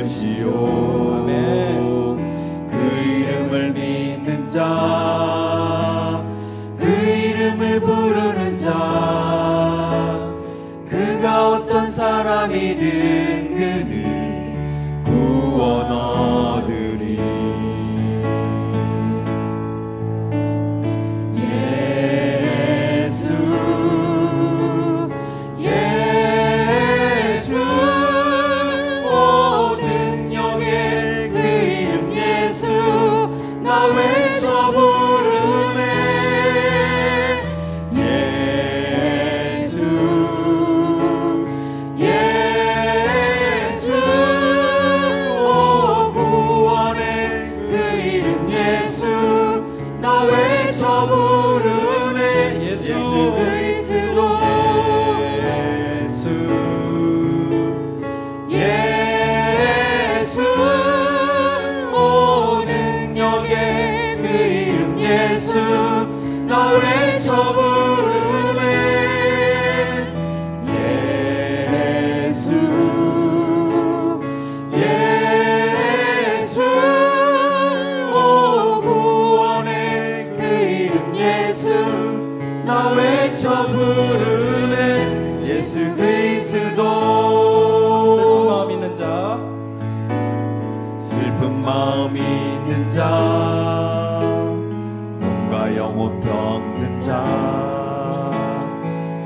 부르시오. 아멘. 그 이름을 믿는 자, 그 이름을 부르는 자, 그가 어떤 사람이든 그는 구원 얻으리. 예수 예수 오 능력의 그 이름 예수 나 외쳐 부르네. 예수 예수 오 구원의 그 이름 예수 나 외쳐 부르네. 예수. 예수 그리스도 예수 오 능력의 그 이름 예수 나 외쳐 부르네. 예수 예수 오 구원의 그 이름 예수 나 외쳐 부르네. 예수 그리스도 슬픈 마음 있는 자, 슬픈 마음 있는 자, 몸과 영혼 병든 자,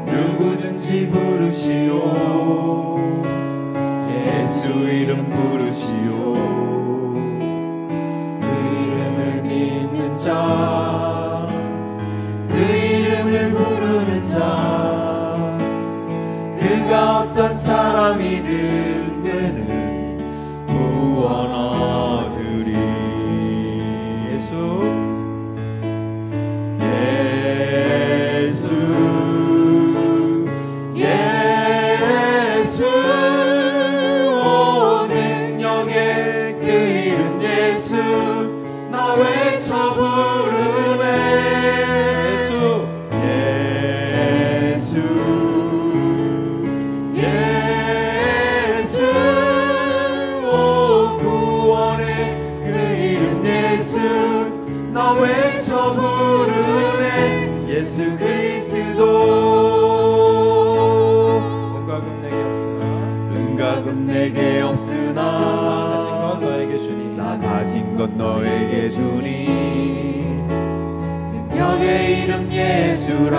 누구든지 부르시오. 예수 이름 부르시오. 그 이름을 믿는 자, 그 이름을 부르는 자, 그가 어떤 사람이든 그는 구원 얻으리. 예수 예수 예수 오 능력의 그 이름 예수 나 외쳐 부르네. 예수 예수 예수 오 구원의 그 이름 예수 나 외쳐 부르네. 예수 그리스도 은과 금 내게 없으나 은과 금 내게 없으나 가진 건 너에게 주니 나 가진 것 너에게 주니. 능력의 이름 예수라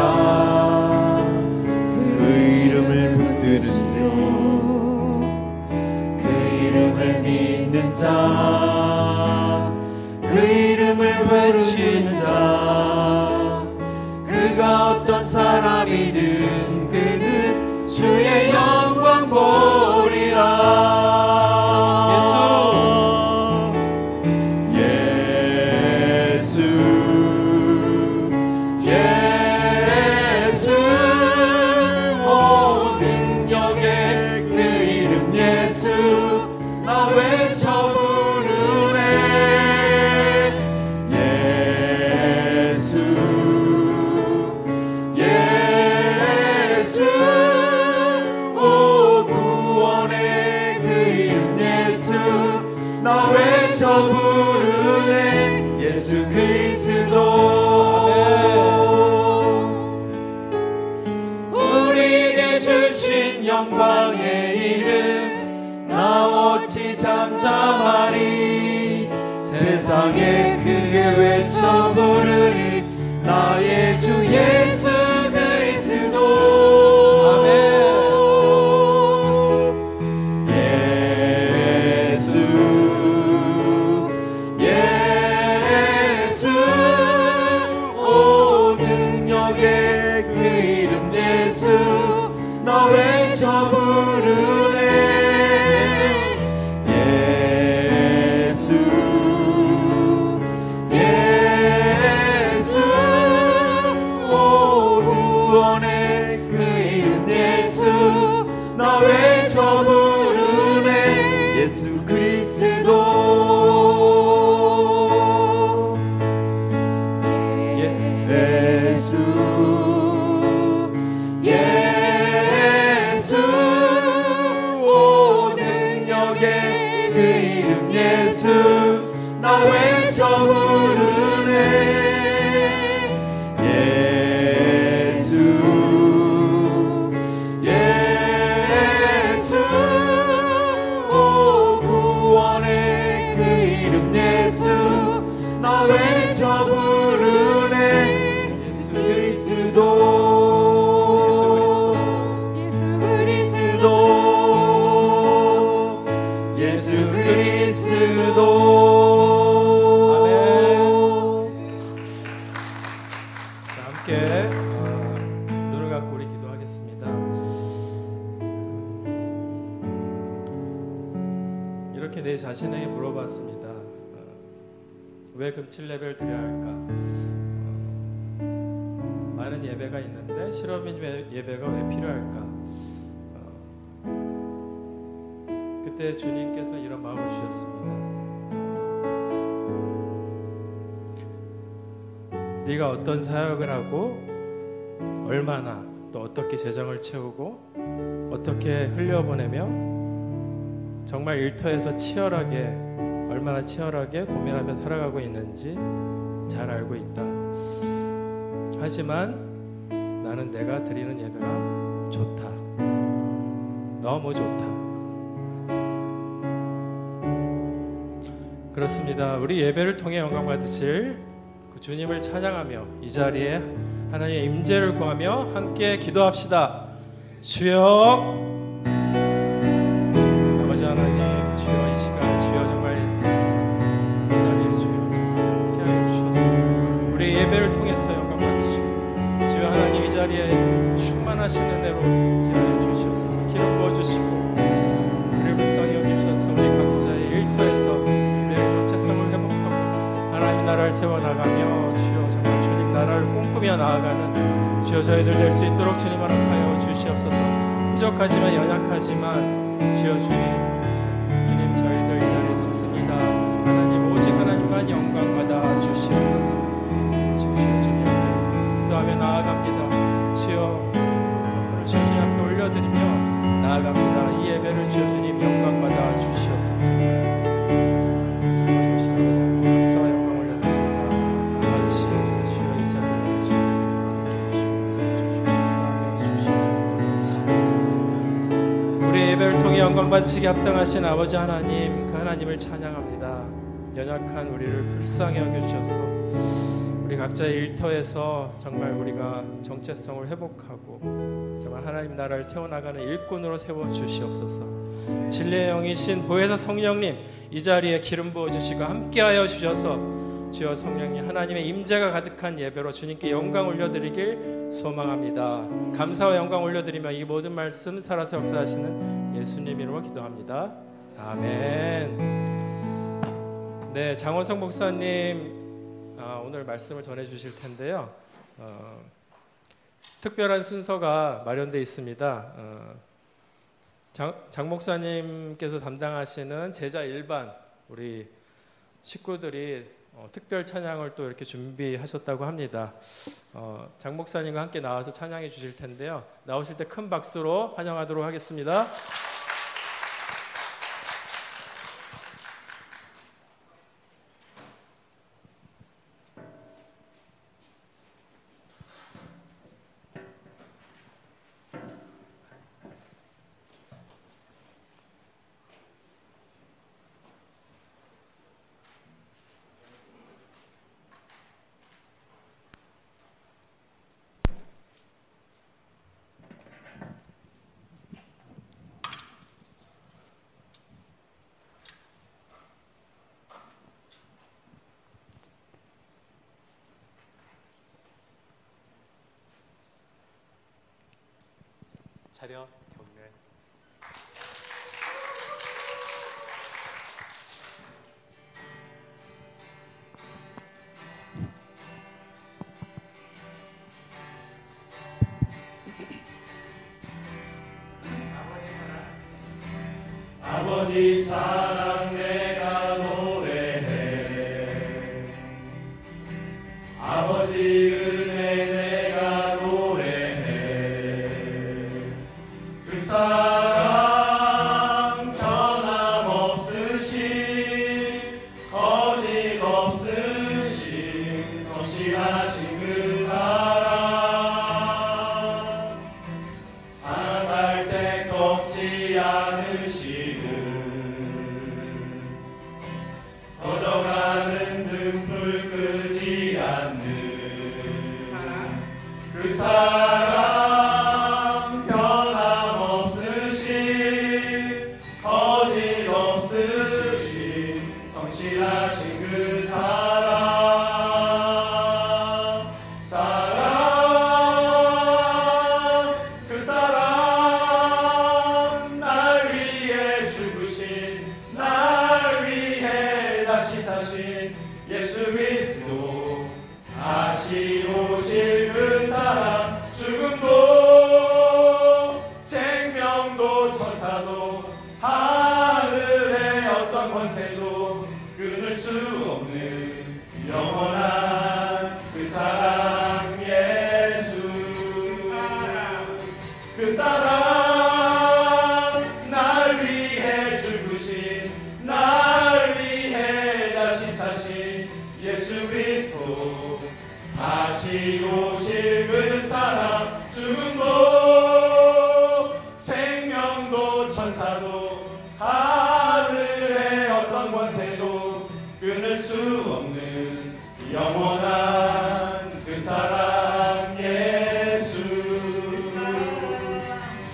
그 이름을 붙들으시오. 그 이름을 믿는 자, 그 이름을 외치는 자, 그가 어떤 사람이든 그는 주의 영광 보리라. 예수 예수 오 능력의 그 이름 예수 나 외쳐 부르네. 예수 예수 오 구원의 그 이름 예수 나 외쳐 부르네. 예수 그리스도 우리에게 주신 영광의 이름 나 어찌 잠잠하리. 세상에 크게 외쳐 부르리 나의 주 예수 그리스도. 아멘. 예수 예수 오 능력의 그 이름 예수 나 외쳐 부르네. 예수 예수 오 그 이름 예수 나 외쳐 부르네 예수 예수 오 구원의 그 이름 예수 나 외쳐 부르네 예수 그리스도 예수 그리스도 함께 눈을 감고 우리 기도하겠습니다. 이렇게 내 자신에게 물어봤습니다. 왜 금칠 예배를 드려야 할까? 많은 예배가 있는데 실험인 예배가 왜 필요할까? 그때 주님께서 이런 마음을 주셨습니다. 네가 어떤 사역을 하고 얼마나 또 어떻게 재정을 채우고 어떻게 흘려보내며 정말 일터에서 치열하게 얼마나 치열하게 고민하며 살아가고 있는지 잘 알고 있다. 하지만 나는 내가 드리는 예배가 좋다. 너무 좋다. 그렇습니다. 우리 예배를 통해 영광 받으실 그 주님을 찬양하며 이 자리에 하나님의 임재를 구하며 함께 기도합시다. 주여 아버지 하나님, 주여 이 시간 주여 정말 이 자리에 주여 함께하여 주셔서 우리 예배를 통해서 영광 받으시고 주여 하나님 이 자리에 충만하신 은혜로 제하여 주시옵소서. 기름 부어주시고 우리를 불쌍히 여기셔서 우리 각자의 일터에서 정체성을 회복하고 하나님 나라를 세워나가며 주여 정말 주님 나라를 꿈꾸며 나아가는 주여 저희들 될 수 있도록 주님 허락하여 주시옵소서. 부족하지만 연약하지만 주여 주님 저희들 이 자리에 섰습니다. 하나님 오직 하나님만 영광 받아 주시옵소서. 지금 주여 주님 앞에 기도하며 나아갑니다. 주여 오늘 주여 주님 앞에 올려드리며 나아갑니다. 이 예배를 주여 주님 영광 받아 주시옵소서. 예배를 통해 영광 받으시기 합당하신 아버지 하나님, 그 하나님을 찬양합니다. 연약한 우리를 불쌍히 여겨주셔서 우리 각자의 일터에서 정말 우리가 정체성을 회복하고 정말 하나님 나라를 세워나가는 일꾼으로 세워주시옵소서. 진리의 영이신 보혜사 성령님 이 자리에 기름 부어주시고 함께하여 주셔서 주여 성령님 하나님의 임재가 가득한 예배로 주님께 영광 올려드리길 소망합니다. 감사와 영광 올려드리며 이 모든 말씀 살아서 역사하시는 예수님 이름으로 기도합니다. 아멘. 네, 장원성 목사님 오늘 말씀을 전해주실 텐데요. 특별한 순서가 마련되어 있습니다. 장 목사님께서 담당하시는 제자 일반 우리 식구들이 특별 찬양을 또 이렇게 준비하셨다고 합니다. 장 목사님과 함께 나와서 찬양해 주실 텐데요. 나오실 때 큰 박수로 환영하도록 하겠습니다. 차렷 경례. 아버지 사랑 내가 노래해 아버지 은혜 내가 노래해 그 사랑 변함없으신 신실하신 그 사랑 그 사랑 날 위해 죽으신 날 위해 다시 사신 예수 그리스도 다시 오실 그 사랑 죽음도 생명도 천사도 하늘의 어떤 권세도 끊을 수 없는 영원한 그 사랑 예수 그 사랑 날 위해 죽으신 날 위해 다시 사신 예수 그리스도 다시 오실 그 사랑 죽음도 생명도 천사도 하늘의 어떤 권세도 끊을 수 없는 영원한 그 사랑 예수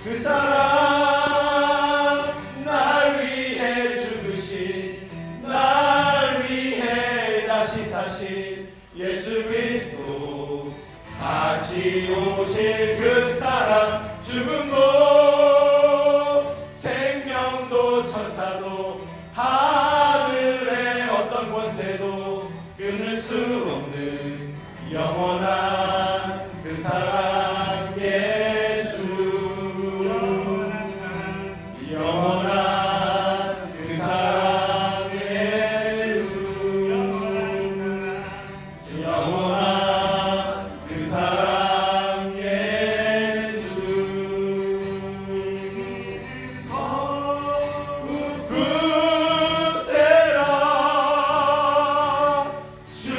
그 사랑 날 위해 죽으신 날 위해 다시 사신 예수 그리스도 다시 오실 그 사랑 죽음도 생명도 천사도 하늘의 어떤 권세도 끊을 수 없는 영원한 그 사랑 예수 영원한 그 사랑 예수 영원한 그 사랑 예수 굳세라 주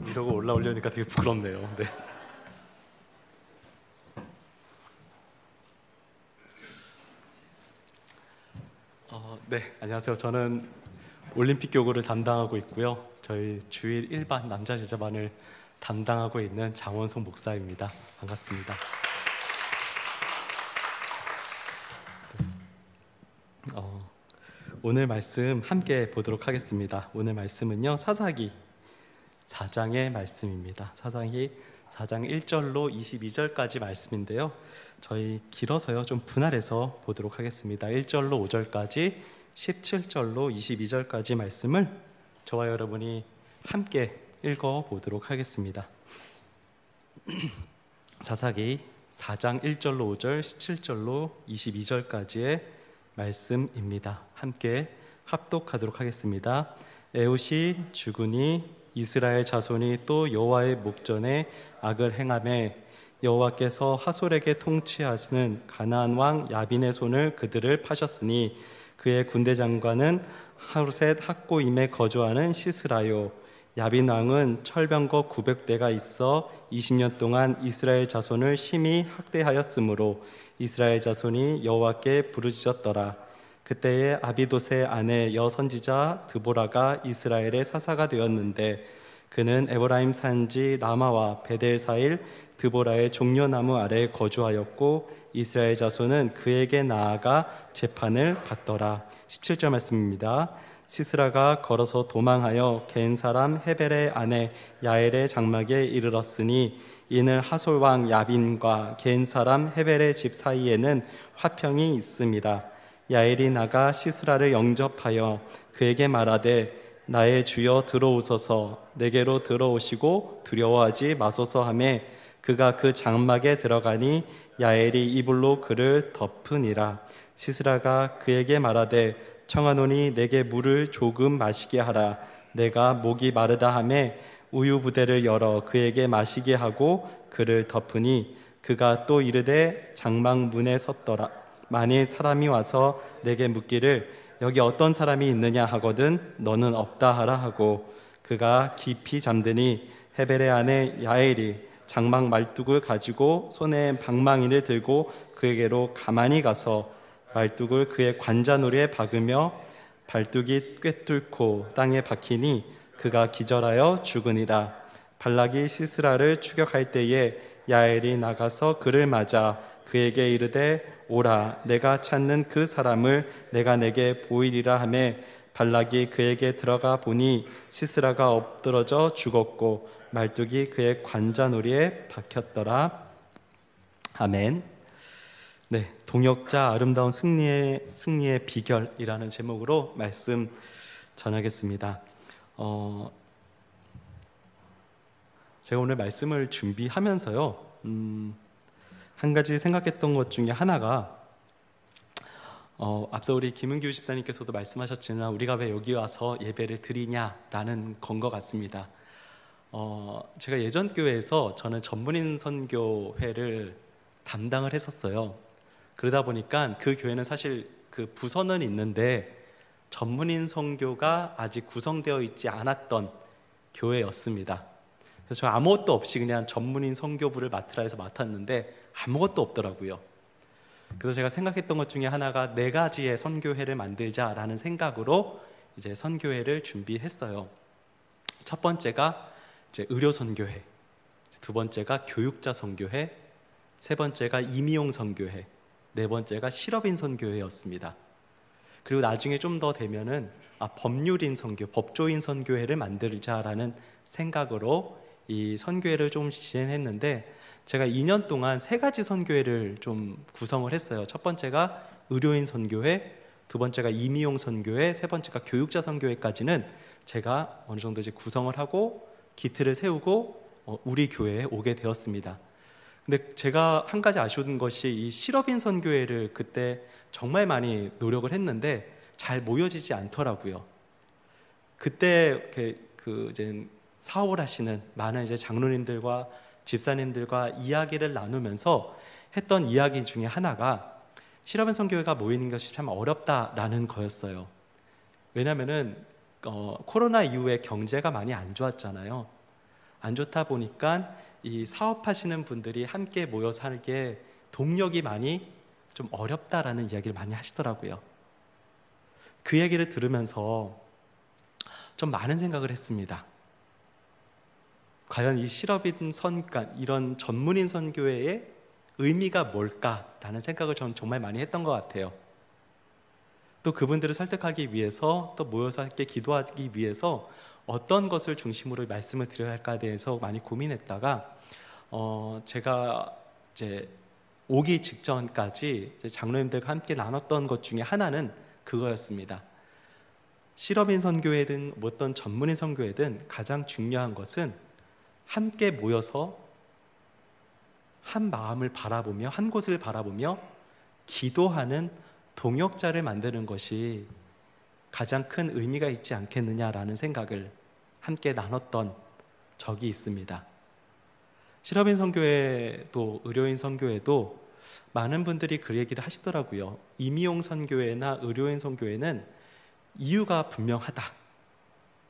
이러고 올라오려니까 되게 부끄럽네요. 네. 네, 안녕하세요. 저는 올림픽 교구를 담당하고 있고요. 저희 주일 일반 남자 제자반을 담당하고 있는 장원송 목사입니다. 반갑습니다. 오늘 말씀 함께 보도록 하겠습니다. 오늘 말씀은요, 사사기 4장의 말씀입니다. 사사기 4장 1절로 22절까지 말씀인데요. 저희 길어서요 좀 분할해서 보도록 하겠습니다. 1절로 5절까지 17절로 22절까지 말씀을 저와 여러분이 함께 읽어보도록 하겠습니다. 사사기 4장 1절로 5절 17절로 22절까지의 말씀입니다. 함께 합독하도록 하겠습니다. 에훗이 죽으니 이스라엘 자손이 또 여호와의 목전에 악을 행하매 여호와께서 하솔에게 통치하시는 가나안 왕 야빈의 손을 그들을 파셨으니 그의 군대 장관은 하루셋 학고임에 거주하는 시스라요. 야빈 왕은 철병거 900대가 있어 20년 동안 이스라엘 자손을 심히 학대하였으므로 이스라엘 자손이 여호와께 부르짖었더라. 그때에 아비도스의 아내 여선지자 드보라가 이스라엘의 사사가 되었는데 그는 에브라임 산지 라마와 베델 사일 드보라의 종려나무 아래 거주하였고 이스라엘 자손은 그에게 나아가 재판을 받더라. 17절 말씀입니다. 시스라가 걸어서 도망하여 겐 사람 헤벨의 아내 야엘의 장막에 이르렀으니 이는 하솔 왕 야빈과 겐 사람 헤벨의 집 사이에는 화평이 있음이라. 야엘이 나가 시스라를 영접하여 그에게 말하되 나의 주여 들어오소서 내게로 들어오시고 두려워하지 마소서 하매 그가 그 장막에 들어가니 야엘이 이불로 그를 덮으니라. 시스라가 그에게 말하되 청하노니 내게 물을 조금 마시게 하라. 내가 목이 마르다 하매 우유 부대를 열어 그에게 마시게 하고 그를 덮으니 그가 또 이르되 장막 문에 섰더라. 만일 사람이 와서 내게 묻기를 여기 어떤 사람이 있느냐 하거든 너는 없다 하라 하고 그가 깊이 잠드니 헤벨의 아내 야엘이 장막 말뚝을 가지고 손에 방망이를 들고 그에게로 가만히 가서 말뚝을 그의 관자놀이에 박으며 발뚝이 꿰뚫고 땅에 박히니 그가 기절하여 죽으니라. 발락이 시스라를 추격할 때에 야엘이 나가서 그를 맞아 그에게 이르되 오라 내가 찾는 그 사람을 내가 내게 보이리라 하매 발락이 그에게 들어가 보니 시스라가 엎드러져 죽었고 말뚝이 그의 관자놀이에 박혔더라. 아멘. 네, 동역자 아름다운 승리의 비결이라는 제목으로 말씀 전하겠습니다. 제가 오늘 말씀을 준비하면서요 한 가지 생각했던 것 중에 하나가 앞서 우리 김은규 집사님께서도 말씀하셨지만 우리가 왜 여기 와서 예배를 드리냐라는 건 것 같습니다. 제가 예전 교회에서 저는 전문인 선교회를 담당을 했었어요. 그러다 보니까 그 교회는 사실 그 부서는 있는데 전문인 선교가 아직 구성되어 있지 않았던 교회였습니다. 그래서 저 아무것도 없이 그냥 전문인 선교부를 맡으라 해서 맡았는데 아무것도 없더라고요. 그래서 제가 생각했던 것 중에 하나가 4가지의 선교회를 만들자라는 생각으로 이제 선교회를 준비했어요. 첫 번째가 이제 의료 선교회, 두 번째가 교육자 선교회, 세 번째가 임의용 선교회, 네 번째가 실업인 선교회였습니다. 그리고 나중에 좀 더 되면은 법률인 선교, 법조인 선교회를 만들자라는 생각으로 이 선교회를 좀 진행했는데 제가 2년 동안 3가지 선교회를 좀 구성을 했어요. 첫 번째가 의료인 선교회, 두 번째가 임의용 선교회, 세 번째가 교육자 선교회까지는 제가 어느 정도 이제 구성을 하고 기틀을 세우고 우리 교회에 오게 되었습니다. 근데 제가 한 가지 아쉬운 것이 이 실업인 선교회를 그때 정말 많이 노력을 했는데 잘 모여지지 않더라고요. 그때 이제 사홀하시는 많은 이제 장로님들과 집사님들과 이야기를 나누면서 했던 이야기 중에 하나가 실업인 선교회가 모이는 것이 참 어렵다라는 거였어요. 왜냐하면은 코로나 이후에 경제가 많이 안 좋았잖아요. 안 좋다 보니까 이 사업하시는 분들이 함께 모여서 하는 동력이 많이 좀 어렵다라는 이야기를 많이 하시더라고요. 그 얘기를 들으면서 좀 많은 생각을 했습니다. 과연 이 실업인 이런 전문인 선교회의 의미가 뭘까라는 생각을 저는 정말 많이 했던 것 같아요. 또 그분들을 설득하기 위해서, 또 모여서 함께 기도하기 위해서 어떤 것을 중심으로 말씀을 드려야 할까에 대해서 많이 고민했다가 제가 이제 오기 직전까지 장로님들과 함께 나눴던 것 중에 하나는 그거였습니다. 실업인 선교회든 어떤 전문인 선교회든 가장 중요한 것은 함께 모여서 한 마음을 바라보며, 한 곳을 바라보며 기도하는 동역자를 만드는 것이 가장 큰 의미가 있지 않겠느냐라는 생각을 함께 나눴던 적이 있습니다. 실업인 선교회도 의료인 선교회도 많은 분들이 그 얘기를 하시더라고요. 임의용 선교회나 의료인 선교회는 이유가 분명하다.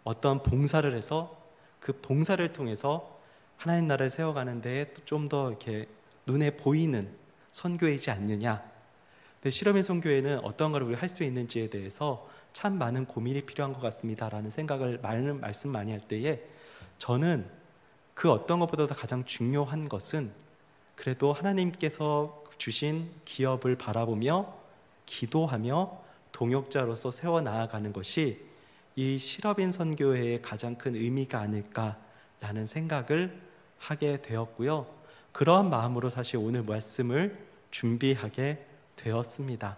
어떤 봉사를 해서 그 봉사를 통해서 하나님 나라를 세워가는 데에 좀 더 이렇게 눈에 보이는 선교이지 않느냐. 근데 실업인 선교회는 어떤 걸 우리가 할 수 있는지에 대해서 참 많은 고민이 필요한 것 같습니다라는 생각을 말씀 많이 할 때에 저는 그 어떤 것보다도 가장 중요한 것은 그래도 하나님께서 주신 기업을 바라보며 기도하며 동역자로서 세워나가는 것이 이 실업인 선교회의 가장 큰 의미가 아닐까라는 생각을 하게 되었고요. 그러한 마음으로 사실 오늘 말씀을 준비하게 되었습니다.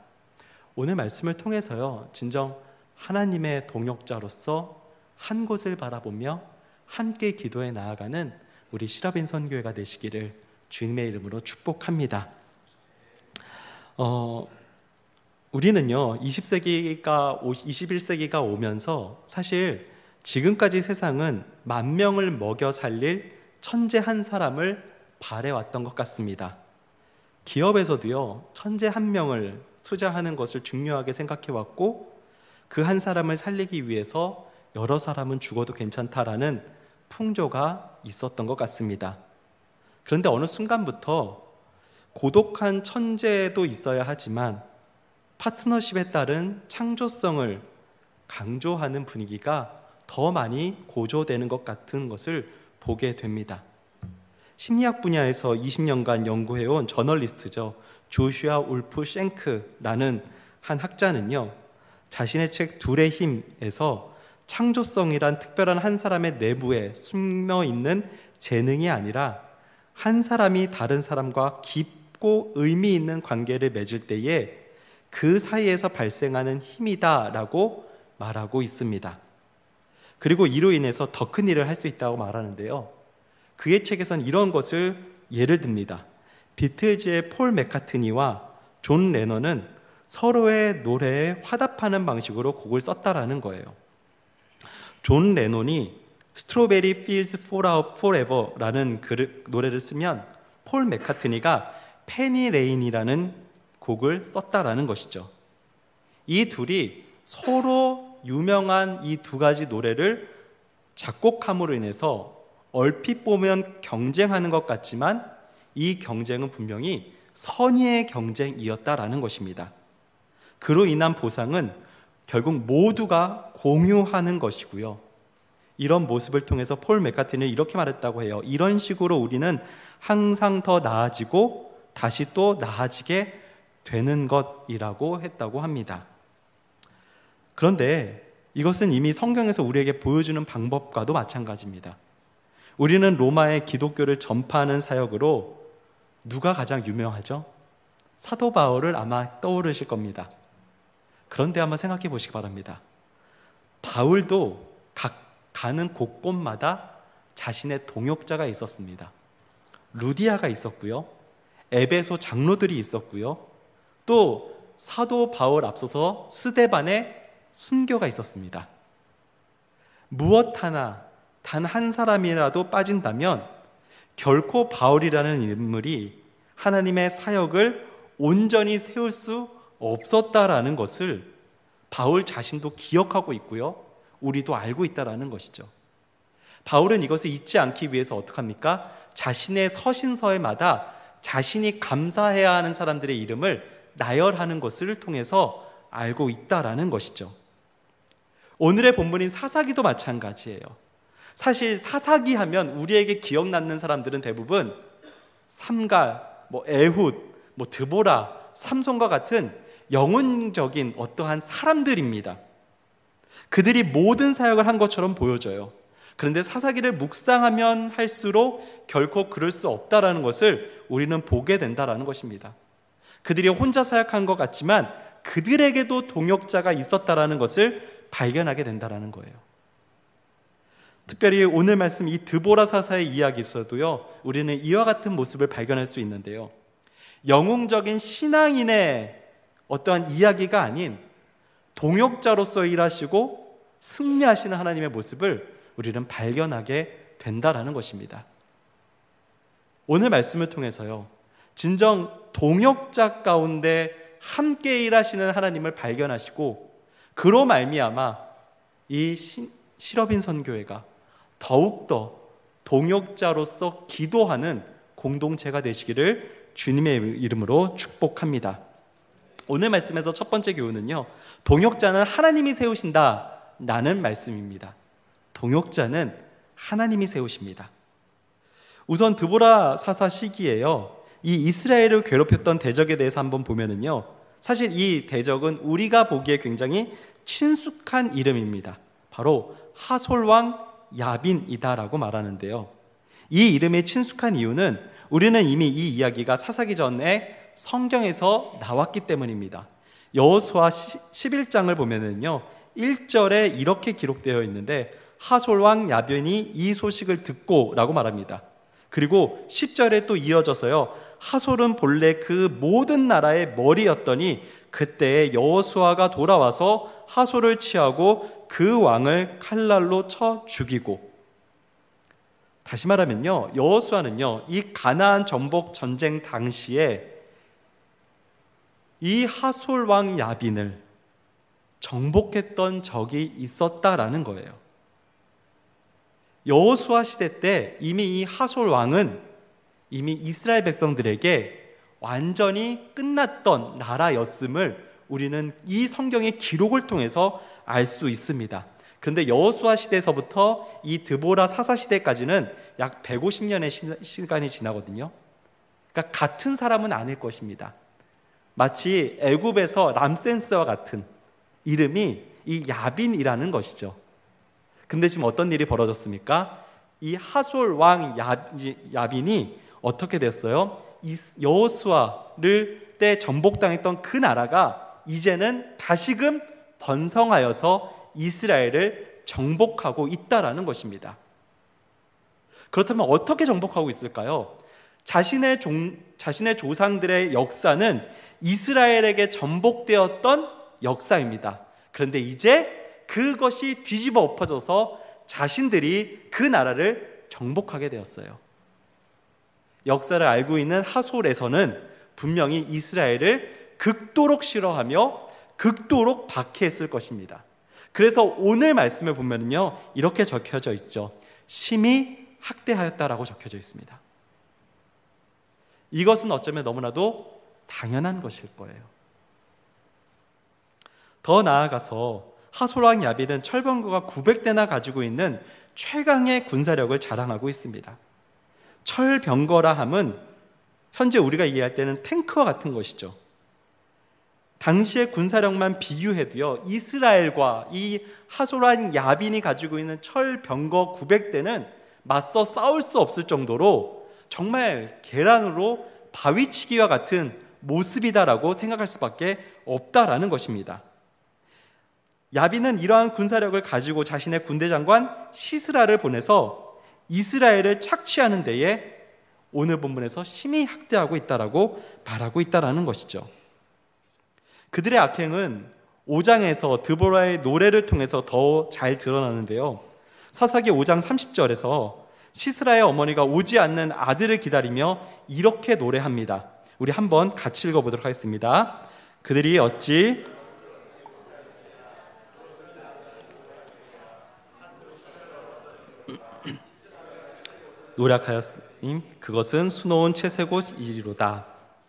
오늘 말씀을 통해서요, 진정 하나님의 동역자로서 한 곳을 바라보며 함께 기도해 나아가는 우리 실업인 선교회가 되시기를 주님의 이름으로 축복합니다. 우리는요 20세기가 21세기가 오면서 사실 지금까지 세상은 10,000명을 먹여 살릴 천재 한 사람을 바래왔던 것 같습니다. 기업에서도요 천재 한 명을 투자하는 것을 중요하게 생각해왔고 그 한 사람을 살리기 위해서 여러 사람은 죽어도 괜찮다라는 풍조가 있었던 것 같습니다. 그런데 어느 순간부터 고독한 천재도 있어야 하지만 파트너십에 따른 창조성을 강조하는 분위기가 더 많이 고조되는 것 같은 것을 보게 됩니다. 심리학 분야에서 20년간 연구해온 저널리스트죠. 조슈아 울프 쉔크라는 한 학자는요, 자신의 책 둘의 힘에서 창조성이란 특별한 한 사람의 내부에 숨어있는 재능이 아니라 한 사람이 다른 사람과 깊고 의미 있는 관계를 맺을 때에 그 사이에서 발생하는 힘이다라고 말하고 있습니다. 그리고 이로 인해서 더 큰 일을 할 수 있다고 말하는데요. 그의 책에선 이런 것을 예를 듭니다. 비틀즈의 폴 맥카트니와 존 레넌은 서로의 노래에 화답하는 방식으로 곡을 썼다라는 거예요. 존 레논이 Strawberry Fields Forever라는 노래를 쓰면 폴 맥카트니가 페니 레인이라는 곡을 썼다라는 것이죠. 이 둘이 서로 유명한 이 두 가지 노래를 작곡함으로 인해서 얼핏 보면 경쟁하는 것 같지만 이 경쟁은 분명히 선의의 경쟁이었다라는 것입니다. 그로 인한 보상은 결국 모두가 공유하는 것이고요. 이런 모습을 통해서 폴 맥카트니는 이렇게 말했다고 해요. 이런 식으로 우리는 항상 더 나아지고 다시 또 나아지게 되는 것이라고 했다고 합니다. 그런데 이것은 이미 성경에서 우리에게 보여주는 방법과도 마찬가지입니다. 우리는 로마의 기독교를 전파하는 사역으로 누가 가장 유명하죠? 사도 바울을 아마 떠오르실 겁니다. 그런데 한번 생각해 보시기 바랍니다. 바울도 가는 곳곳마다 자신의 동역자가 있었습니다. 루디아가 있었고요. 에베소 장로들이 있었고요. 또 사도 바울 앞서서 스데반의 순교가 있었습니다. 무엇 하나 단 한 사람이라도 빠진다면 결코 바울이라는 인물이 하나님의 사역을 온전히 세울 수 없었다라는 것을 바울 자신도 기억하고 있고요, 우리도 알고 있다라는 것이죠. 바울은 이것을 잊지 않기 위해서 어떻게 합니까? 자신의 서신서에마다 자신이 감사해야 하는 사람들의 이름을 나열하는 것을 통해서 알고 있다라는 것이죠. 오늘의 본문인 사사기도 마찬가지예요. 사실 사사기 하면 우리에게 기억 남는 사람들은 대부분 삼갈, 에훗, 드보라, 삼손과 같은 영웅적인 어떠한 사람들입니다. 그들이 모든 사역을 한 것처럼 보여져요. 그런데 사사기를 묵상하면 할수록 결코 그럴 수 없다라는 것을 우리는 보게 된다라는 것입니다. 그들이 혼자 사역한 것 같지만 그들에게도 동역자가 있었다라는 것을 발견하게 된다라는 거예요. 특별히 오늘 말씀 이 드보라 사사의 이야기에서도요, 우리는 이와 같은 모습을 발견할 수 있는데요, 영웅적인 신앙인의 어떠한 이야기가 아닌 동역자로서 일하시고 승리하시는 하나님의 모습을 우리는 발견하게 된다라는 것입니다. 오늘 말씀을 통해서요, 진정 동역자 가운데 함께 일하시는 하나님을 발견하시고 그로 말미암아 이 실업인 선교회가 더욱더 동역자로서 기도하는 공동체가 되시기를 주님의 이름으로 축복합니다. 오늘 말씀에서 첫 번째 교훈은요, 동역자는 하나님이 세우신다라는 말씀입니다. 동역자는 하나님이 세우십니다. 우선 드보라 사사 시기에요, 이 이스라엘을 괴롭혔던 대적에 대해서 한번 보면은요, 사실 이 대적은 우리가 보기에 굉장히 친숙한 이름입니다. 바로 하솔왕 야빈이다라고 말하는데요, 이 이름이 친숙한 이유는 우리는 이미 이 이야기가 사사기 전에 성경에서 나왔기 때문입니다. 여호수아 11장을 보면은요, 1절에 이렇게 기록되어 있는데 하솔왕 야빈이 이 소식을 듣고 라고 말합니다. 그리고 10절에 또 이어져서요, 하솔은 본래 그 모든 나라의 머리였더니 그때 여호수아가 돌아와서 하솔을 취하고 그 왕을 칼날로 쳐 죽이고. 다시 말하면요, 여호수아는요, 이 가나안 정복 전쟁 당시에 이 하솔 왕 야빈을 정복했던 적이 있었다라는 거예요. 여호수아 시대 때 이미 이 하솔 왕은 이미 이스라엘 백성들에게 완전히 끝났던 나라였음을 우리는 이 성경의 기록을 통해서 알 수 있습니다. 그런데 여호수아 시대에서부터 이 드보라 사사 시대까지는 약 150년의 시간이 지나거든요. 그러니까 같은 사람은 아닐 것입니다. 마치 애굽에서 람센스와 같은 이름이 이 야빈이라는 것이죠. 근데 지금 어떤 일이 벌어졌습니까? 이 하솔 왕 야빈이 어떻게 됐어요? 여호수아를 때 정복당했던 그 나라가 이제는 다시금 번성하여서 이스라엘을 정복하고 있다라는 것입니다. 그렇다면 어떻게 정복하고 있을까요? 자신의 조상들의 역사는 이스라엘에게 전복되었던 역사입니다. 그런데 이제 그것이 뒤집어 엎어져서 자신들이 그 나라를 정복하게 되었어요. 역사를 알고 있는 하솔에서는 분명히 이스라엘을 극도록 싫어하며 극도록 박해했을 것입니다. 그래서 오늘 말씀을 보면요, 이렇게 적혀져 있죠. 심히 학대하였다라고 적혀져 있습니다. 이것은 어쩌면 너무나도 당연한 것일 거예요. 더 나아가서 하솔왕 야빈은 철병거가 900대나 가지고 있는 최강의 군사력을 자랑하고 있습니다. 철병거라 함은 현재 우리가 이해할 때는 탱크와 같은 것이죠. 당시의 군사력만 비유해도요, 이스라엘과 이 하솔왕 야빈이 가지고 있는 철병거 900대는 맞서 싸울 수 없을 정도로 정말 계란으로 바위치기와 같은 모습이다라고 생각할 수밖에 없다라는 것입니다. 야빈은 이러한 군사력을 가지고 자신의 군대 장관 시스라를 보내서 이스라엘을 착취하는 데에 오늘 본문에서 심히 학대하고 있다라고 말하고 있다라는 것이죠. 그들의 악행은 5장에서 드보라의 노래를 통해서 더 잘 드러나는데요, 사사기 5장 30절에서 시스라의 어머니가 오지 않는 아들을 기다리며 이렇게 노래합니다. 우리 한번 같이 읽어보도록 하겠습니다. 그들이 어찌 노력하였으니 그것은 수놓은 채색옷이로다.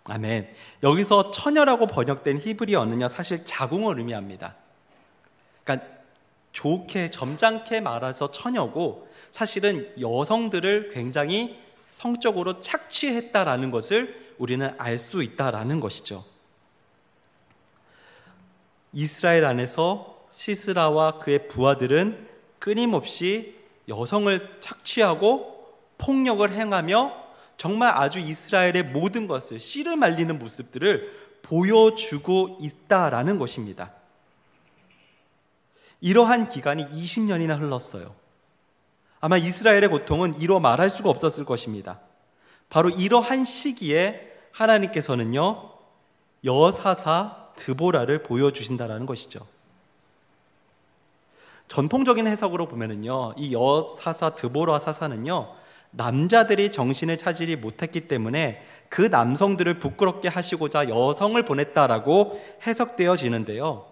아멘. 여기서 처녀라고 번역된 히브리 언어는요, 사실 자궁을 의미합니다. 그러니까 좋게 점잖게 말해서 처녀고, 사실은 여성들을 굉장히 성적으로 착취했다라는 것을 우리는 알 수 있다라는 것이죠. 이스라엘 안에서 시스라와 그의 부하들은 끊임없이 여성을 착취하고 폭력을 행하며 정말 아주 이스라엘의 모든 것을 씨를 말리는 모습들을 보여주고 있다라는 것입니다. 이러한 기간이 20년이나 흘렀어요. 아마 이스라엘의 고통은 이로 말할 수가 없었을 것입니다. 바로 이러한 시기에 하나님께서는요, 여사사 드보라를 보여주신다라는 것이죠. 전통적인 해석으로 보면은요, 이 여사사 드보라 사사는요, 남자들이 정신을 차리지 못했기 때문에 그 남성들을 부끄럽게 하시고자 여성을 보냈다라고 해석되어지는데요,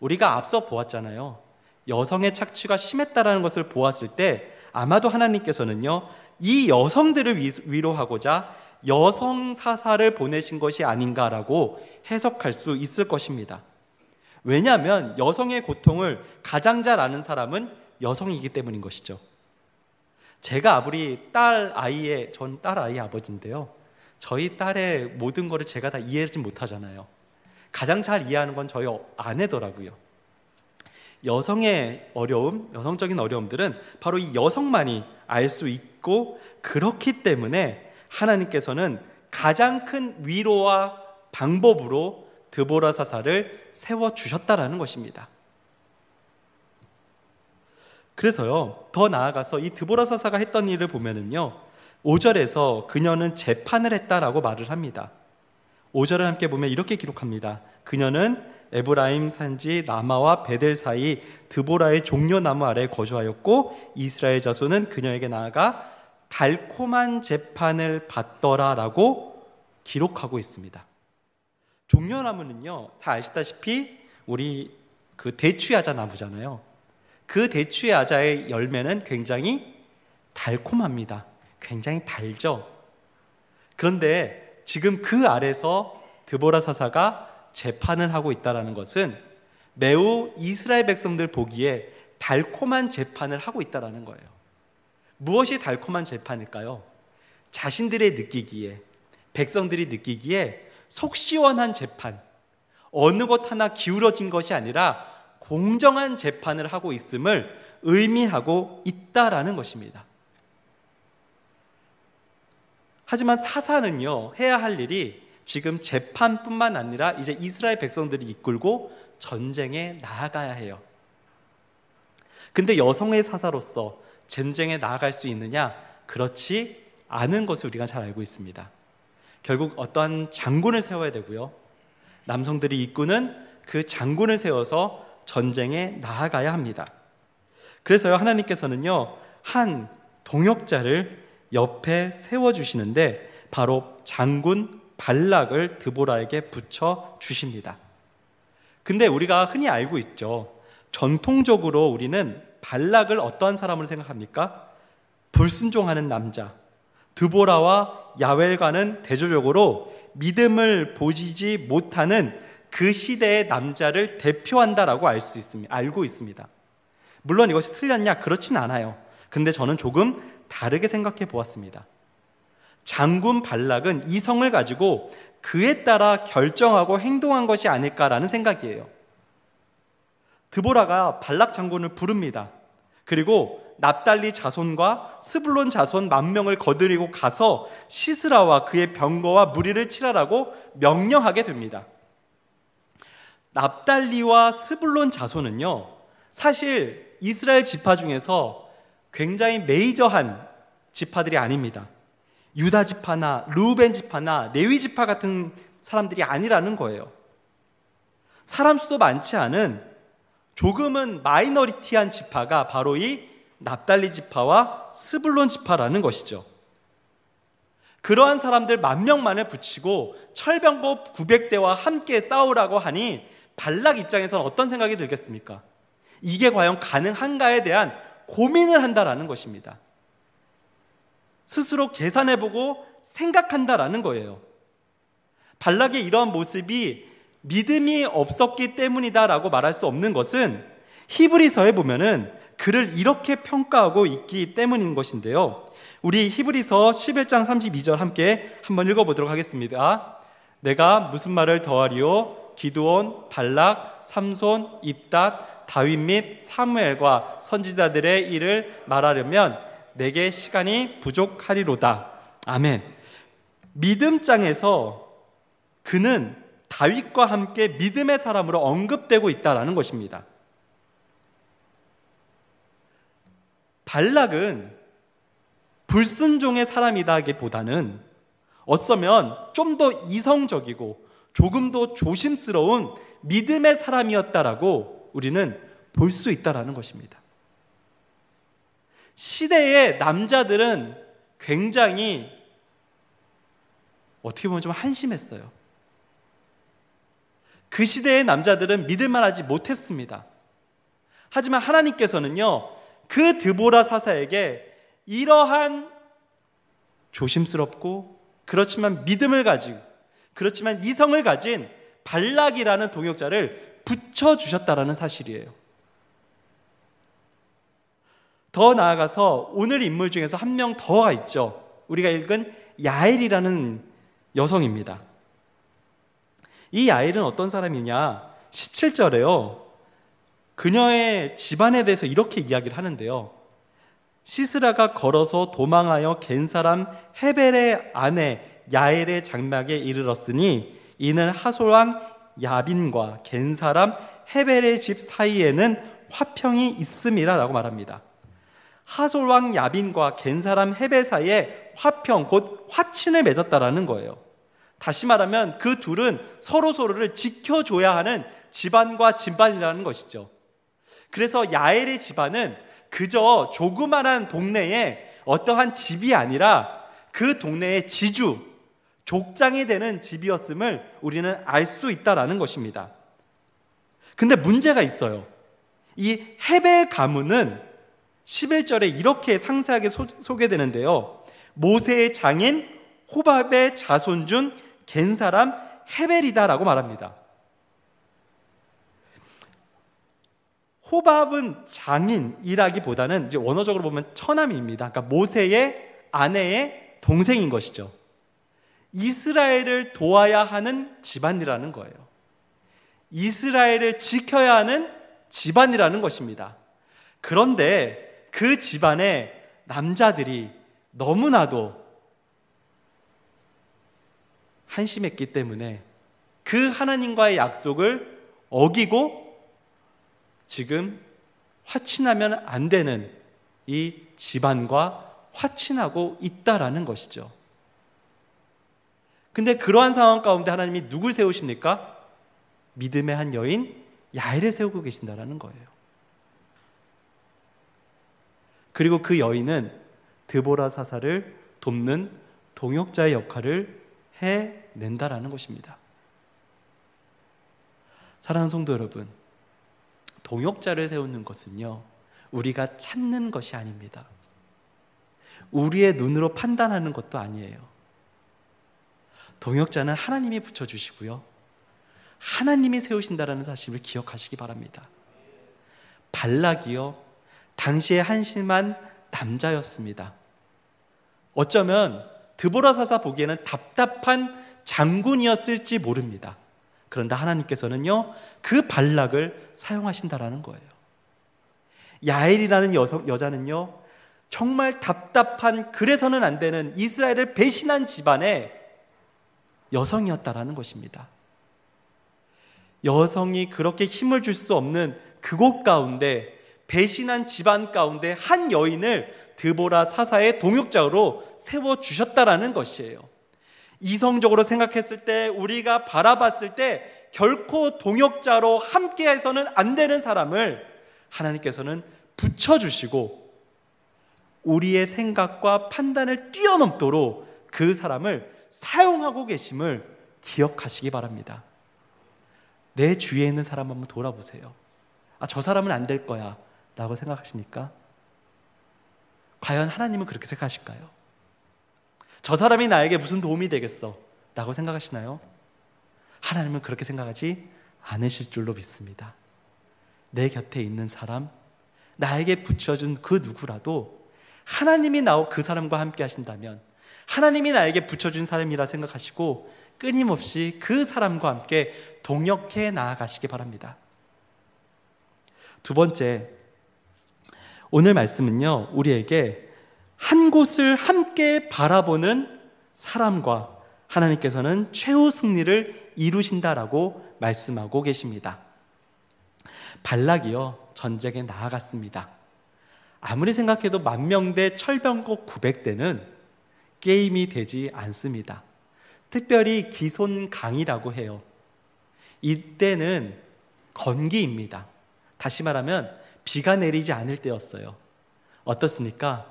우리가 앞서 보았잖아요. 여성의 착취가 심했다라는 것을 보았을 때 아마도 하나님께서는요, 이 여성들을 위로하고자 여성 사사를 보내신 것이 아닌가라고 해석할 수 있을 것입니다. 왜냐하면 여성의 고통을 가장 잘 아는 사람은 여성이기 때문인 것이죠. 제가 아무리 전 딸 아이의 아버지인데요, 저희 딸의 모든 거를 제가 다 이해하지 못하잖아요. 가장 잘 이해하는 건 저희 아내더라고요. 여성의 어려움, 여성적인 어려움들은 바로 이 여성만이 알 수 있고, 그렇기 때문에 하나님께서는 가장 큰 위로와 방법으로 드보라 사사를 세워주셨다라는 것입니다. 그래서요, 더 나아가서 이 드보라 사사가 했던 일을 보면은요, 5절에서 그녀는 재판을 했다라고 말을 합니다. 5절을 함께 보면 이렇게 기록합니다. 그녀는 에브라임 산지 라마와 베델 사이 드보라의 종려나무 아래에 거주하였고, 이스라엘 자손은 그녀에게 나아가 달콤한 재판을 받더라라고 기록하고 있습니다. 종려나무는요, 다 아시다시피 우리 그 대추야자 나무잖아요. 그 대추야자의 열매는 굉장히 달콤합니다. 굉장히 달죠. 그런데 지금 그 아래서 드보라 사사가 재판을 하고 있다는 것은 매우 이스라엘 백성들 보기에 달콤한 재판을 하고 있다는 거예요. 무엇이 달콤한 재판일까요? 자신들의 느끼기에, 백성들이 느끼기에 속 시원한 재판, 어느 것 하나 기울어진 것이 아니라 공정한 재판을 하고 있음을 의미하고 있다라는 것입니다. 하지만 사사는요, 해야 할 일이 지금 재판뿐만 아니라 이제 이스라엘 백성들이 이끌고 전쟁에 나아가야 해요. 근데 여성의 사사로서 전쟁에 나아갈 수 있느냐? 그렇지 않은 것을 우리가 잘 알고 있습니다. 결국 어떠한 장군을 세워야 되고요, 남성들이 이끄는 그 장군을 세워서 전쟁에 나아가야 합니다. 그래서요, 하나님께서는요, 한 동역자를 옆에 세워주시는데 바로 장군 발락을 드보라에게 붙여 주십니다. 근데 우리가 흔히 알고 있죠. 전통적으로 우리는 발락을 어떠한 사람으로 생각합니까? 불순종하는 남자. 드보라와 야웰과는 대조적으로 믿음을 보이지 못하는 그 시대의 남자를 대표한다라고 알고 있습니다. 물론 이것이 틀렸냐? 그렇진 않아요. 근데 저는 조금 다르게 생각해 보았습니다. 장군 발락은 이성을 가지고 그에 따라 결정하고 행동한 것이 아닐까라는 생각이에요. 드보라가 발락 장군을 부릅니다. 그리고 납달리 자손과 스불론 자손 10,000명을 거느리고 가서 시스라와 그의 병거와 무리를 칠하라고 명령하게 됩니다. 납달리와 스불론 자손은요, 사실 이스라엘 지파 중에서 굉장히 메이저한 지파들이 아닙니다. 유다 지파나 르우벤 지파나 레위 지파 같은 사람들이 아니라는 거예요. 사람 수도 많지 않은 조금은 마이너리티한 지파가 바로 이 납달리 지파와 스불론 지파라는 것이죠. 그러한 사람들 10,000명만을 붙이고 철병거 900대와 함께 싸우라고 하니 발락 입장에서는 어떤 생각이 들겠습니까? 이게 과연 가능한가에 대한 고민을 한다라는 것입니다. 스스로 계산해보고 생각한다라는 거예요. 발락의 이러한 모습이 믿음이 없었기 때문이다라고 말할 수 없는 것은 히브리서에 보면은 그를 이렇게 평가하고 있기 때문인 것인데요. 우리 히브리서 11장 32절 함께 한번 읽어보도록 하겠습니다. 내가 무슨 말을 더하리요? 기드온, 발락, 삼손, 입닷, 다윗 및 사무엘과 선지자들의 일을 말하려면 내게 시간이 부족하리로다. 아멘. 믿음장에서 그는 다윗과 함께 믿음의 사람으로 언급되고 있다는 것입니다. 발락은 불순종의 사람이다기보다는 어쩌면 좀 더 이성적이고 조금 더 조심스러운 믿음의 사람이었다라고 우리는 볼 수 있다는 것입니다. 시대의 남자들은 굉장히 어떻게 보면 좀 한심했어요. 그 시대의 남자들은 믿을만 하지 못했습니다. 하지만 하나님께서는요, 그 드보라 사사에게 이러한 조심스럽고 그렇지만 믿음을 가지고 그렇지만 이성을 가진 발락이라는 동역자를 붙여주셨다라는 사실이에요. 더 나아가서 오늘 인물 중에서 한 명 더가 있죠. 우리가 읽은 야엘이라는 여성입니다. 이 야엘은 어떤 사람이냐? 17절에요. 그녀의 집안에 대해서 이렇게 이야기를 하는데요. 시스라가 걸어서 도망하여 겐 사람 헤벨의 아내 야엘의 장막에 이르렀으니 이는 하솔왕 야빈과 겐 사람 헤벨의 집 사이에는 화평이 있음이라 라고 말합니다. 하솔왕 야빈과 겐 사람 헤벨 사이에 화평, 곧 화친을 맺었다라는 거예요. 다시 말하면 그 둘은 서로서로를 지켜줘야 하는 집안과 집안이라는 것이죠. 그래서 야엘의 집안은 그저 조그만한 동네에 어떠한 집이 아니라 그 동네의 지주, 족장이 되는 집이었음을 우리는 알 수 있다라는 것입니다. 근데 문제가 있어요. 이 헤벨 가문은 11절에 이렇게 상세하게 소개되는데요. 모세의 장인 호밥의 자손 중 겐 사람 헤벨이다라고 말합니다. 호밥은 장인이라기보다는 이제 원어적으로 보면 처남입니다. 그러니까 모세의 아내의 동생인 것이죠. 이스라엘을 도와야 하는 집안이라는 거예요. 이스라엘을 지켜야 하는 집안이라는 것입니다. 그런데 그 집안의 남자들이 너무나도 한심했기 때문에 그 하나님과의 약속을 어기고 지금 화친하면 안 되는 이 집안과 화친하고 있다라는 것이죠. 근데 그러한 상황 가운데 하나님이 누굴 세우십니까? 믿음의 한 여인 야엘을 세우고 계신다라는 거예요. 그리고 그 여인은 드보라 사사를 돕는 동역자의 역할을 해낸다라는 것입니다. 사랑하는 성도 여러분, 동역자를 세우는 것은요, 우리가 찾는 것이 아닙니다. 우리의 눈으로 판단하는 것도 아니에요. 동역자는 하나님이 붙여주시고요, 하나님이 세우신다라는 사실을 기억하시기 바랍니다. 발락이요, 당시에 한심한 남자였습니다. 어쩌면 드보라 사사 보기에는 답답한 장군이었을지 모릅니다. 그런데 하나님께서는요, 그 발락을 사용하신다라는 거예요. 야엘이라는 여자는요, 정말 답답한, 그래서는 안 되는 이스라엘을 배신한 집안의 여성이었다라는 것입니다. 여성이 그렇게 힘을 줄 수 없는 그곳 가운데, 배신한 집안 가운데 한 여인을 드보라 사사의 동역자로 세워주셨다라는 것이에요. 이성적으로 생각했을 때, 우리가 바라봤을 때 결코 동역자로 함께해서는 안 되는 사람을 하나님께서는 붙여주시고 우리의 생각과 판단을 뛰어넘도록 그 사람을 사용하고 계심을 기억하시기 바랍니다. 내 주위에 있는 사람 한번 돌아보세요. 저 사람은 안 될 거야 라고 생각하십니까? 과연 하나님은 그렇게 생각하실까요? 저 사람이 나에게 무슨 도움이 되겠어 라고 생각하시나요? 하나님은 그렇게 생각하지 않으실 줄로 믿습니다. 내 곁에 있는 사람, 나에게 붙여준 그 누구라도 하나님이 그 사람과 함께 하신다면, 하나님이 나에게 붙여준 사람이라 생각하시고 끊임없이 그 사람과 함께 동역해 나아가시기 바랍니다. 두 번째, 오늘 말씀은요, 우리에게 한 곳을 함께 바라보는 사람과 하나님께서는 최후 승리를 이루신다라고 말씀하고 계십니다. 발락이요, 전쟁에 나아갔습니다. 아무리 생각해도 10,000대 철병거 900대는 게임이 되지 않습니다. 특별히 기손강이라고 해요. 이때는 건기입니다. 다시 말하면 비가 내리지 않을 때였어요. 어떻습니까?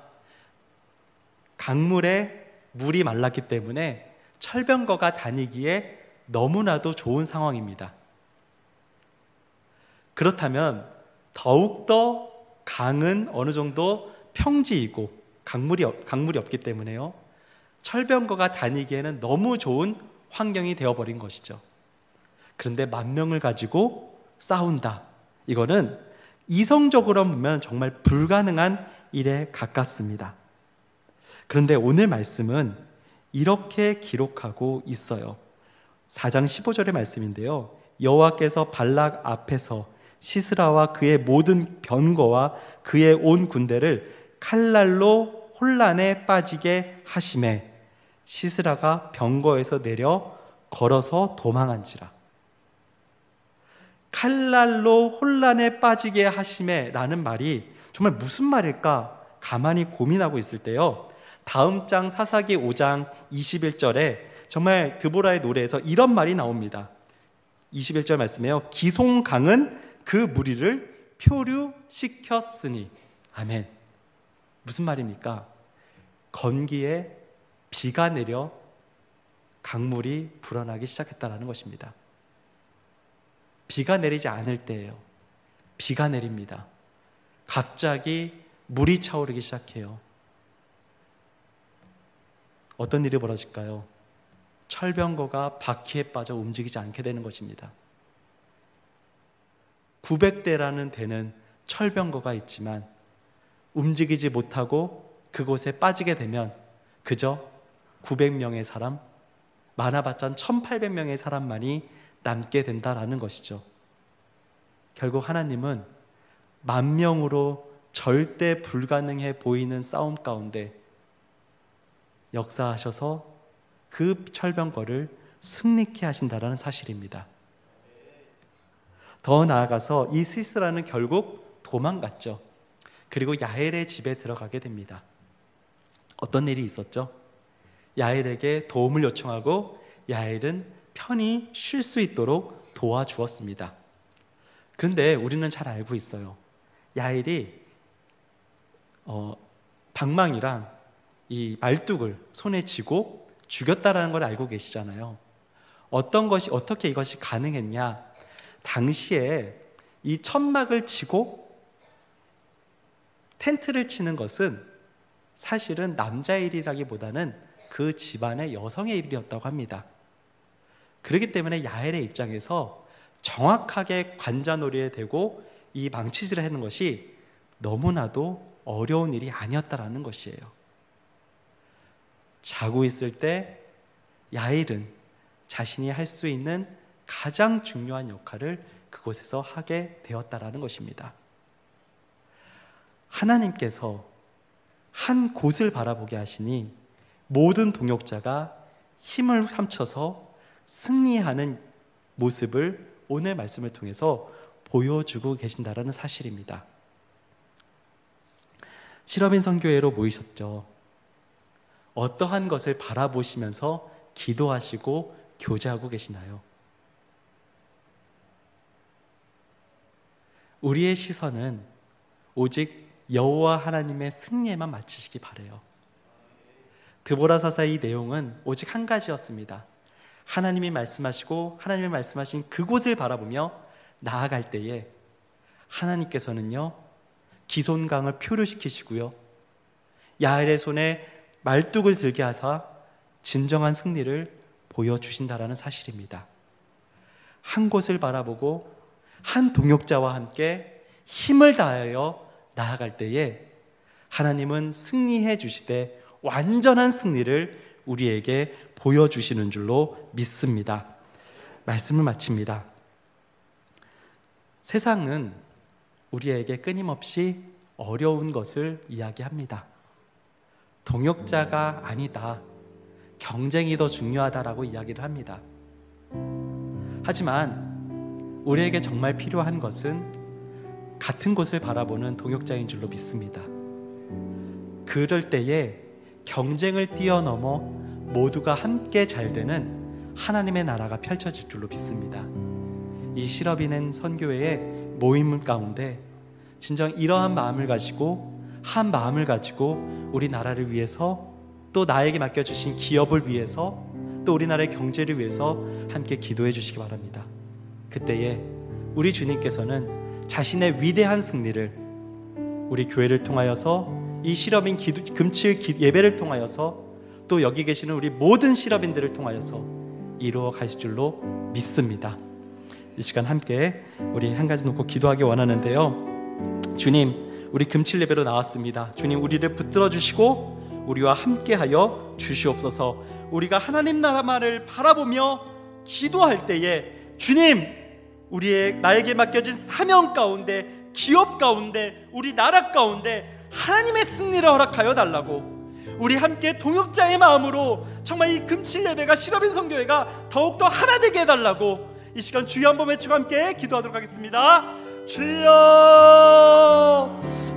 강물에 물이 말랐기 때문에 철병거가 다니기에 너무나도 좋은 상황입니다. 그렇다면 더욱더 강은 어느 정도 평지이고 강물이 없기 때문에요, 철병거가 다니기에는 너무 좋은 환경이 되어버린 것이죠. 그런데 10,000명을 가지고 싸운다, 이거는 이성적으로 보면 정말 불가능한 일에 가깝습니다. 그런데 오늘 말씀은 이렇게 기록하고 있어요. 4장 15절의 말씀인데요, 여호와께서 발락 앞에서 시스라와 그의 모든 병거와 그의 온 군대를 칼날로 혼란에 빠지게 하시매 시스라가 병거에서 내려 걸어서 도망한지라. 칼날로 혼란에 빠지게 하시매 라는 말이 정말 무슨 말일까 가만히 고민하고 있을 때요, 다음 장 사사기 5장 21절에 정말 드보라의 노래에서 이런 말이 나옵니다. 21절 말씀에요, 기송강은 그 무리를 표류시켰으니. 아멘. 무슨 말입니까? 건기에 비가 내려 강물이 불어나기 시작했다는 것입니다. 비가 내리지 않을 때예요. 비가 내립니다. 갑자기 물이 차오르기 시작해요. 어떤 일이 벌어질까요? 철병거가 바퀴에 빠져 움직이지 않게 되는 것입니다. 900대라는 대는 철병거가 있지만 움직이지 못하고 그곳에 빠지게 되면 그저 900명의 사람, 많아봤자 1,800명의 사람만이 남게 된다라는 것이죠. 결국 하나님은 10,000명으로 절대 불가능해 보이는 싸움 가운데 역사하셔서 그 철병거를 승리케 하신다라는 사실입니다. 더 나아가서 이 시스라는 결국 도망갔죠. 그리고 야엘의 집에 들어가게 됩니다. 어떤 일이 있었죠? 야엘에게 도움을 요청하고 야엘은 편히 쉴 수 있도록 도와주었습니다. 그런데 우리는 잘 알고 있어요. 야엘이 방망이랑 이 말뚝을 손에 쥐고 죽였다라는 걸 알고 계시잖아요. 어떻게 이것이 가능했냐? 당시에 이 천막을 치고 텐트를 치는 것은 사실은 남자의 일이라기보다는 그 집안의 여성의 일이었다고 합니다. 그렇기 때문에 야엘의 입장에서 정확하게 관자놀이에 대고 이 망치질을 하는 것이 너무나도 어려운 일이 아니었다라는 것이에요. 자고 있을 때 야엘은 자신이 할 수 있는 가장 중요한 역할을 그곳에서 하게 되었다라는 것입니다. 하나님께서 한 곳을 바라보게 하시니 모든 동역자가 힘을 합쳐서 승리하는 모습을 오늘 말씀을 통해서 보여주고 계신다라는 사실입니다. 실업인 선교회로 모이셨죠. 어떠한 것을 바라보시면서 기도하시고 교제하고 계시나요? 우리의 시선은 오직 여호와 하나님의 승리에만 맞추시기 바라요. 드보라서서의 이 내용은 오직 한 가지였습니다. 하나님이 말씀하시고 하나님이 말씀하신 그곳을 바라보며 나아갈 때에 하나님께서는요, 기손강을 표류시키시고요, 야엘의 손에 말뚝을 들게 하사 진정한 승리를 보여주신다라는 사실입니다. 한 곳을 바라보고 한 동역자와 함께 힘을 다하여 나아갈 때에 하나님은 승리해 주시되 완전한 승리를 우리에게 보여주시는 줄로 믿습니다. 말씀을 마칩니다. 세상은 우리에게 끊임없이 어려운 것을 이야기합니다. 동역자가 아니다, 경쟁이 더 중요하다라고 이야기를 합니다. 하지만 우리에게 정말 필요한 것은 같은 곳을 바라보는 동역자인 줄로 믿습니다. 그럴 때에 경쟁을 뛰어넘어 모두가 함께 잘 되는 하나님의 나라가 펼쳐질 줄로 믿습니다. 이 실업인은 선교회의 모임 가운데 진정 이러한 마음을 가지고, 한 마음을 가지고 우리 나라를 위해서, 또 나에게 맡겨주신 기업을 위해서, 또 우리나라의 경제를 위해서 함께 기도해 주시기 바랍니다. 그때에 우리 주님께서는 자신의 위대한 승리를 우리 교회를 통하여서, 이 실업인 금칠 예배를 통하여서, 또 여기 계시는 우리 모든 실업인들을 통하여서 이루어 가실 줄로 믿습니다. 이 시간 함께 우리 한 가지 놓고 기도하기 원하는데요. 주님, 우리 금칠 예배로 나왔습니다. 주님, 우리를 붙들어 주시고 우리와 함께하여 주시옵소서. 우리가 하나님 나라만을 바라보며 기도할 때에 주님, 나에게 맡겨진 사명 가운데, 기업 가운데, 우리 나라 가운데 하나님의 승리를 허락하여 달라고, 우리 함께 동역자의 마음으로 정말 이 금칠 예배가, 실업인 선교회가 더욱더 하나 되게 해달라고 이 시간 주여 한번 외치고 함께 기도하도록 하겠습니다. 주여,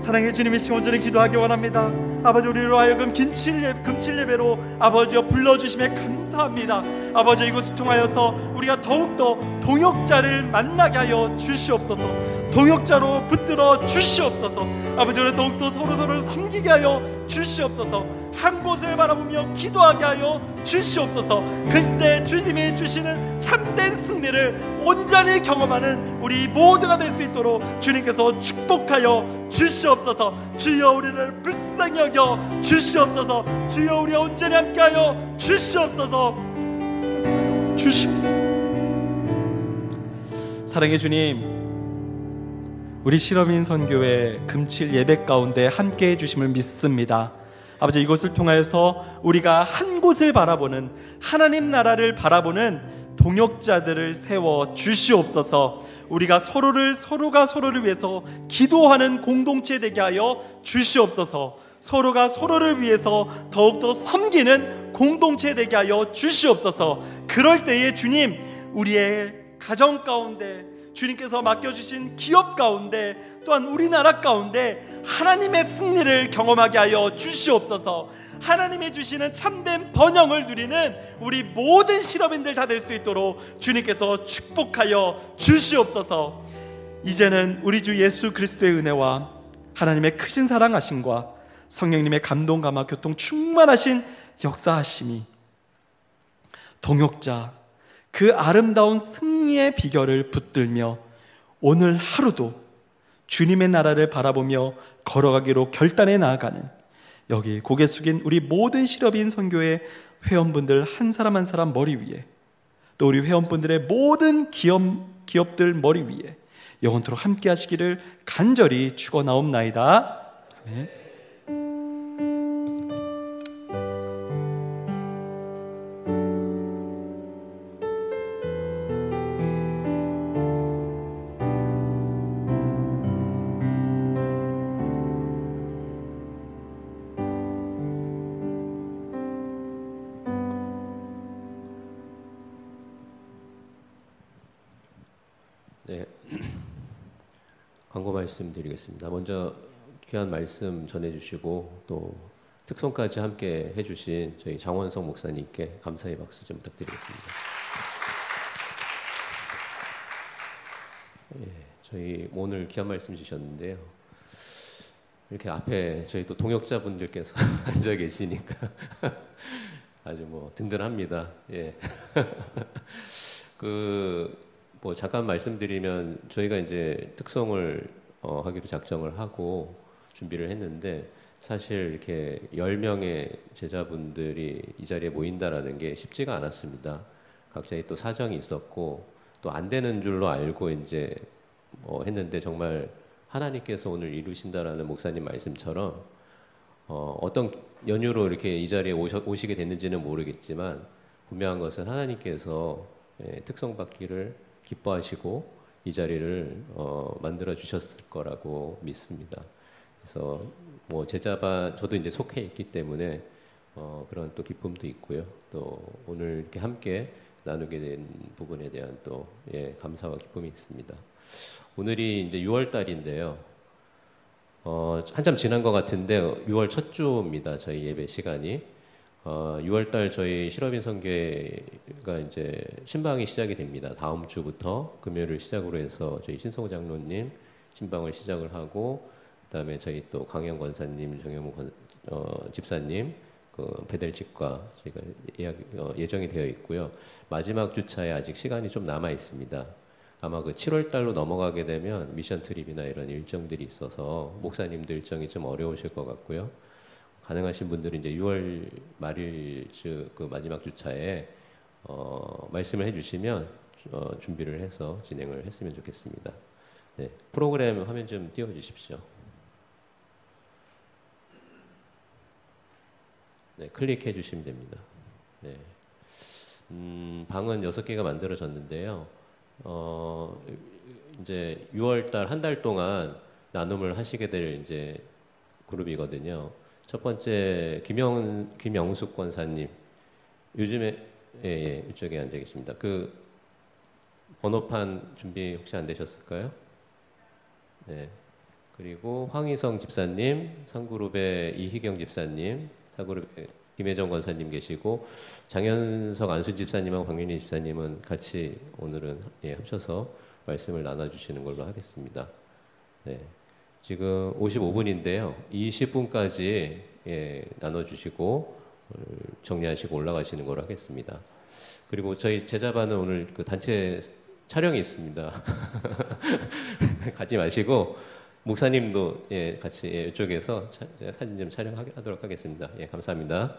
사랑의 주님의 시간 온전히 기도하기 원합니다. 아버지, 우리로 하여금 금칠 예배로 아버지여 불러주심에 감사합니다. 아버지, 이것을 통하여서 우리가 더욱더 동역자를 만나게 하여 주시옵소서. 동역자로 붙들어 주시옵소서. 아버지, 우리 더욱더 서로서로를 섬기게 하여 주시옵소서. 한 곳을 바라보며 기도하게 하여 주시옵소서. 그때 주님이 주시는 참된 승리를 온전히 경험하는 우리 모두가 될 수 있도록 주님께서 축복하여 주시옵소서. 주여, 우리를 불쌍히 여겨 주시옵소서. 주여, 우리와 온전히 함께하여 주시옵소서. 사랑의 주님, 우리 실업인 선교회 금칠 예배 가운데 함께해 주심을 믿습니다. 아버지, 이것을 통하여서 우리가 한 곳을 바라보는, 하나님 나라를 바라보는 동역자들을 세워 주시옵소서. 우리가 서로가 서로를 위해서 기도하는 공동체 되게 하여 주시옵소서. 서로가 서로를 위해서 더욱더 섬기는 공동체 되게 하여 주시옵소서. 그럴 때에 주님, 우리의 가정 가운데, 주님께서 맡겨주신 기업 가운데, 또한 우리나라 가운데 하나님의 승리를 경험하게 하여 주시옵소서. 하나님이 주시는 참된 번영을 누리는 우리 모든 실업인들 다 될 수 있도록 주님께서 축복하여 주시옵소서. 이제는 우리 주 예수 그리스도의 은혜와 하나님의 크신 사랑하심과 성령님의 감동 감화 교통 충만하신 역사하심이, 동역자 그 아름다운 승리의 비결을 붙들며 오늘 하루도 주님의 나라를 바라보며 걸어가기로 결단해 나아가는, 여기 고개 숙인 우리 모든 실업인 선교회 회원분들 한 사람 한 사람 머리 위에, 또 우리 회원분들의 모든 기업들 머리 위에 영원토록 함께 하시기를 간절히 축원하옵나이다. 아멘. 네, 광고 말씀드리겠습니다. 먼저 귀한 말씀 전해주시고 또 특송까지 함께 해주신 저희 장원성 목사님께 감사의 박수 좀 부탁드리겠습니다. 저희 오늘 귀한 말씀 주셨는데요. 이렇게 앞에 저희 또 동역자분들께서 앉아 계시니까 아주 뭐 든든합니다. 예. 뭐 잠깐 말씀드리면 저희가 이제 특송을 하기로 작정을 하고 준비를 했는데 사실 이렇게 10명의 제자분들이 이 자리에 모인다라는 게 쉽지가 않았습니다. 각자의 또 사정이 있었고 또 안 되는 줄로 알고 이제 했는데 정말 하나님께서 오늘 이루신다라는 목사님 말씀처럼 어떤 연유로 이렇게 이 자리에 오시게 됐는지는 모르겠지만 분명한 것은 하나님께서 특성 받기를 기뻐하시고 이 자리를 만들어 주셨을 거라고 믿습니다. 그래서 뭐 제자반 저도 이제 속해 있기 때문에 그런 또 기쁨도 있고요. 또 오늘 이렇게 함께 나누게 된 부분에 대한 또 감사와 기쁨이 있습니다. 오늘이 이제 6월 달인데요. 한참 지난 것 같은데 6월 첫 주입니다. 저희 예배 시간이 6월 달 저희 실업인 선교회가 이제 신방이 시작이 됩니다. 다음 주부터 금요일을 시작으로 해서 저희 신성호 장로님 신방을 시작을 하고 그다음에 저희 또 강영 권사님, 정영무 집사님 그 베델집과 저희가 예정이 되어 있고요. 마지막 주차에 아직 시간이 좀 남아 있습니다. 아마 그 7월 달로 넘어가게 되면 미션 트립이나 이런 일정들이 있어서 목사님들 일정이 좀 어려우실 것 같고요. 가능하신 분들은 이제 6월 말일 그 마지막 주차에 말씀을 해주시면 준비를 해서 진행을 했으면 좋겠습니다. 네, 프로그램 화면 좀 띄워주십시오. 네, 클릭해 주시면 됩니다. 네. 방은 6개가 만들어졌는데요. 이제 6월 달 한 달 동안 나눔을 하시게 될 이제 그룹이거든요. 첫 번째 김영숙 권사님 요즘에 이쪽에 앉아 계십니다. 그 번호판 준비 혹시 안 되셨을까요? 네. 그리고 황희성 집사님, 상그룹의 이희경 집사님, 사그룹의 김혜정 권사님 계시고 장현석 안수 집사님하고 박윤희 집사님은 같이 오늘은 합쳐서 말씀을 나눠주시는 걸로 하겠습니다. 네. 지금 55분인데요. 20분까지 나눠주시고 정리하시고 올라가시는 걸로 하겠습니다. 그리고 저희 제자반은 오늘 그 단체 촬영이 있습니다. 가지 마시고 목사님도 같이 이쪽에서 사진 좀 촬영하도록 하겠습니다. 감사합니다.